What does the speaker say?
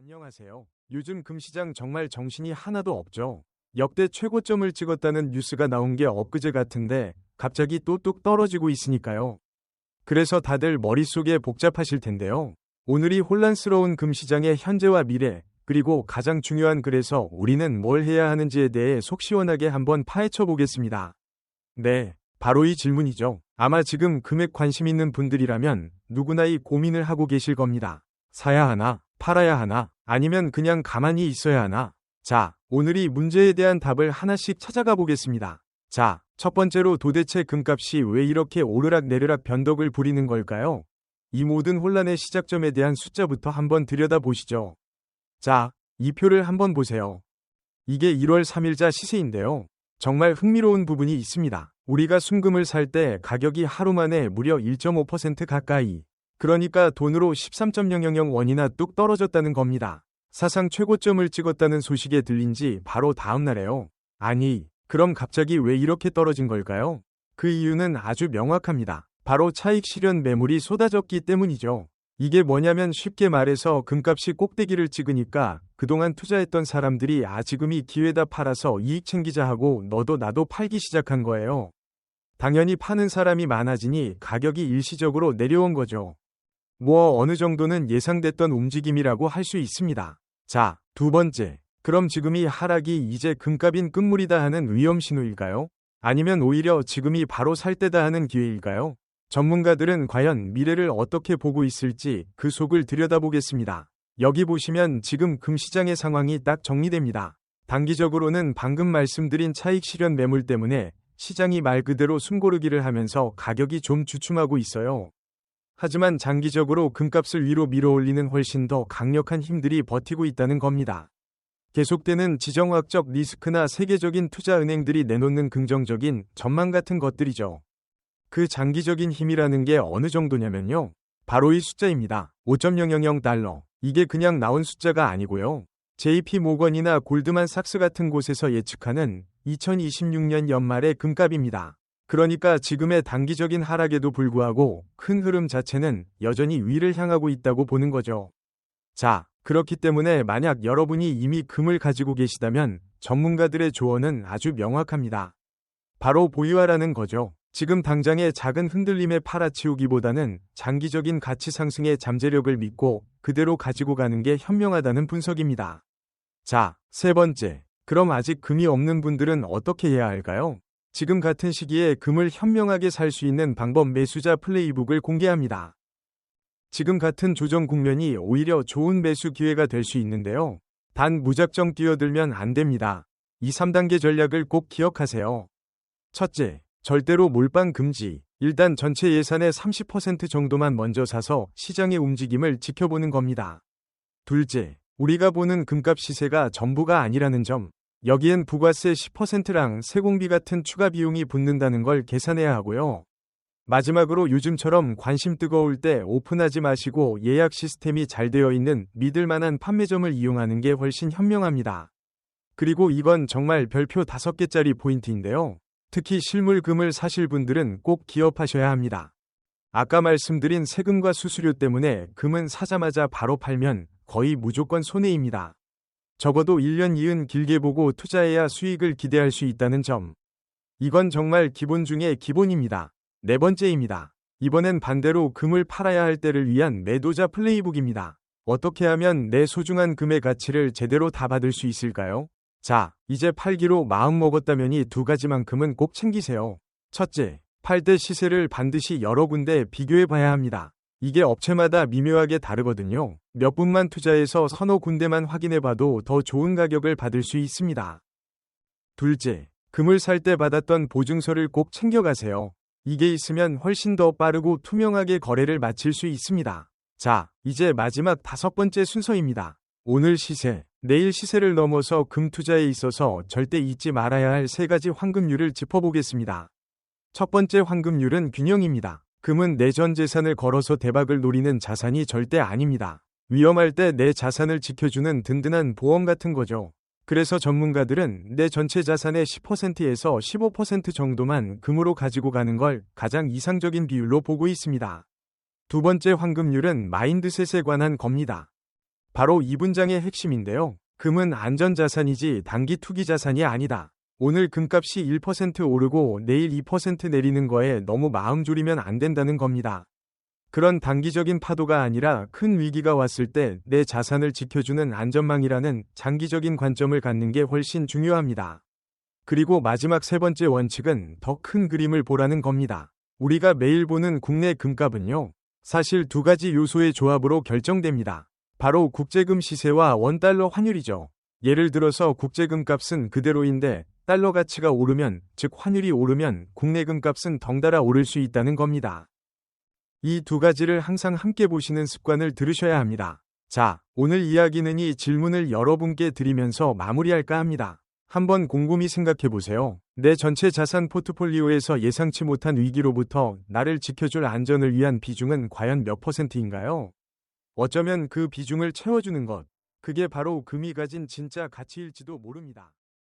안녕하세요. 요즘 금시장 정말 정신이 하나도 없죠. 역대 최고점을 찍었다는 뉴스가 나온 게 엊그제 같은데 갑자기 또 뚝 떨어지고 있으니까요. 그래서 다들 머릿속에 복잡하실 텐데요. 오늘이 혼란스러운 금시장의 현재와 미래, 그리고 가장 중요한 그래서 우리는 뭘 해야 하는지에 대해 속 시원하게 한번 파헤쳐 보겠습니다. 네, 바로 이 질문이죠. 아마 지금 금액 관심 있는 분들이라면 누구나 이 고민을 하고 계실 겁니다. 사야 하나, 팔아야 하나, 아니면 그냥 가만히 있어야 하나? 자, 오늘 이 문제에 대한 답을 하나씩 찾아가 보겠습니다. 자, 첫 번째로 도대체 금값이 왜 이렇게 오르락내리락 변덕을 부리는 걸까요? 이 모든 혼란의 시작점에 대한 숫자부터 한번 들여다보시죠. 자, 이 표를 한번 보세요. 이게 1월 3일자 시세인데요. 정말 흥미로운 부분이 있습니다. 우리가 순금을 살 때 가격이 하루 만에 무려 1.5% 가까이, 그러니까 돈으로 13.000원이나 뚝 떨어졌다는 겁니다. 사상 최고점을 찍었다는 소식에 들린 지 바로 다음 날에요. 아니, 그럼 갑자기 왜 이렇게 떨어진 걸까요? 그 이유는 아주 명확합니다. 바로 차익 실현 매물이 쏟아졌기 때문이죠. 이게 뭐냐면 쉽게 말해서 금값이 꼭대기를 찍으니까 그동안 투자했던 사람들이 지금이 기회다 팔아서 이익 챙기자 하고 너도 나도 팔기 시작한 거예요. 당연히 파는 사람이 많아지니 가격이 일시적으로 내려온 거죠. 어느 정도는 예상됐던 움직임이라고 할 수 있습니다. 자, 두 번째. 그럼 지금이 하락이 이제 금값인 끝물이다 하는 위험 신호일까요? 아니면 오히려 지금이 바로 살 때다 하는 기회일까요? 전문가들은 과연 미래를 어떻게 보고 있을지 그 속을 들여다보겠습니다. 여기 보시면 지금 금시장의 상황이 딱 정리됩니다. 단기적으로는 방금 말씀드린 차익 실현 매물 때문에 시장이 말 그대로 숨고르기를 하면서 가격이 좀 주춤하고 있어요. 하지만 장기적으로 금값을 위로 밀어올리는 훨씬 더 강력한 힘들이 버티고 있다는 겁니다. 계속되는 지정학적 리스크나 세계적인 투자은행들이 내놓는 긍정적인 전망 같은 것들이죠. 그 장기적인 힘이라는 게 어느 정도냐면요. 바로 이 숫자입니다. 5.000달러. 이게 그냥 나온 숫자가 아니고요. JP 모건이나 골드만삭스 같은 곳에서 예측하는 2026년 연말의 금값입니다. 그러니까 지금의 단기적인 하락에도 불구하고 큰 흐름 자체는 여전히 위를 향하고 있다고 보는 거죠. 자, 그렇기 때문에 만약 여러분이 이미 금을 가지고 계시다면 전문가들의 조언은 아주 명확합니다. 바로 보유하라는 거죠. 지금 당장의 작은 흔들림에 팔아치우기보다는 장기적인 가치 상승의 잠재력을 믿고 그대로 가지고 가는 게 현명하다는 분석입니다. 자, 세 번째. 그럼 아직 금이 없는 분들은 어떻게 해야 할까요? 지금 같은 시기에 금을 현명하게 살 수 있는 방법 매수자 플레이북을 공개합니다. 지금 같은 조정 국면이 오히려 좋은 매수 기회가 될 수 있는데요. 단 무작정 뛰어들면 안 됩니다. 이 3단계 전략을 꼭 기억하세요. 첫째, 절대로 몰빵 금지. 일단 전체 예산의 30% 정도만 먼저 사서 시장의 움직임을 지켜보는 겁니다. 둘째, 우리가 보는 금값 시세가 전부가 아니라는 점. 여기엔 부가세 10%랑 세공비 같은 추가 비용이 붙는다는 걸 계산해야 하고요. 마지막으로 요즘처럼 관심 뜨거울 때 오픈하지 마시고 예약 시스템이 잘 되어 있는 믿을 만한 판매점을 이용하는 게 훨씬 현명합니다. 그리고 이건 정말 별표 5개짜리 포인트인데요. 특히 실물 금을 사실 분들은 꼭 기억하셔야 합니다. 아까 말씀드린 세금과 수수료 때문에 금은 사자마자 바로 팔면 거의 무조건 손해입니다. 적어도 1년 이은 길게 보고 투자해야 수익을 기대할 수 있다는 점. 이건 정말 기본 중에 기본입니다. 네 번째입니다. 이번엔 반대로 금을 팔아야 할 때를 위한 매도자 플레이북입니다. 어떻게 하면 내 소중한 금의 가치를 제대로 다 받을 수 있을까요? 자, 이제 팔기로 마음 먹었다면 두 가지만큼은 꼭 챙기세요. 첫째, 팔 때 시세를 반드시 여러 군데 비교해 봐야 합니다. 이게 업체마다 미묘하게 다르거든요. 몇 분만 투자해서 서너 군데만 확인해 봐도 더 좋은 가격을 받을 수 있습니다. 둘째, 금을 살 때 받았던 보증서를 꼭 챙겨가세요. 이게 있으면 훨씬 더 빠르고 투명하게 거래를 마칠 수 있습니다. 자, 이제 마지막 5번째 순서입니다. 오늘 시세, 내일 시세를 넘어서 금 투자에 있어서 절대 잊지 말아야 할 3가지 황금률을 짚어보겠습니다. 첫 번째 황금률은 균형입니다. 금은 내 전 재산을 걸어서 대박을 노리는 자산이 절대 아닙니다. 위험할 때 내 자산을 지켜주는 든든한 보험 같은 거죠. 그래서 전문가들은 내 전체 자산의 10%에서 15% 정도만 금으로 가지고 가는 걸 가장 이상적인 비율로 보고 있습니다. 두 번째 황금률은 마인드셋에 관한 겁니다. 바로 이 문장의 핵심인데요. 금은 안전자산이지 단기 투기 자산이 아니다. 오늘 금값이 1% 오르고 내일 2% 내리는 거에 너무 마음 졸이면 안 된다는 겁니다. 그런 단기적인 파도가 아니라 큰 위기가 왔을 때 내 자산을 지켜주는 안전망이라는 장기적인 관점을 갖는 게 훨씬 중요합니다. 그리고 마지막 세 번째 원칙은 더 큰 그림을 보라는 겁니다. 우리가 매일 보는 국내 금값은요, 사실 두 가지 요소의 조합으로 결정됩니다. 바로 국제금 시세와 원달러 환율이죠. 예를 들어서 국제금 값은 그대로인데 달러 가치가 오르면, 즉 환율이 오르면 국내 금값은 덩달아 오를 수 있다는 겁니다. 이 두 가지를 항상 함께 보시는 습관을 들으셔야 합니다. 자, 오늘 이야기는 이 질문을 여러분께 드리면서 마무리할까 합니다. 한번 곰곰이 생각해 보세요. 내 전체 자산 포트폴리오에서 예상치 못한 위기로부터 나를 지켜줄 안전을 위한 비중은 과연 몇 %인가요? 어쩌면 그 비중을 채워주는 것, 그게 바로 금이 가진 진짜 가치일지도 모릅니다.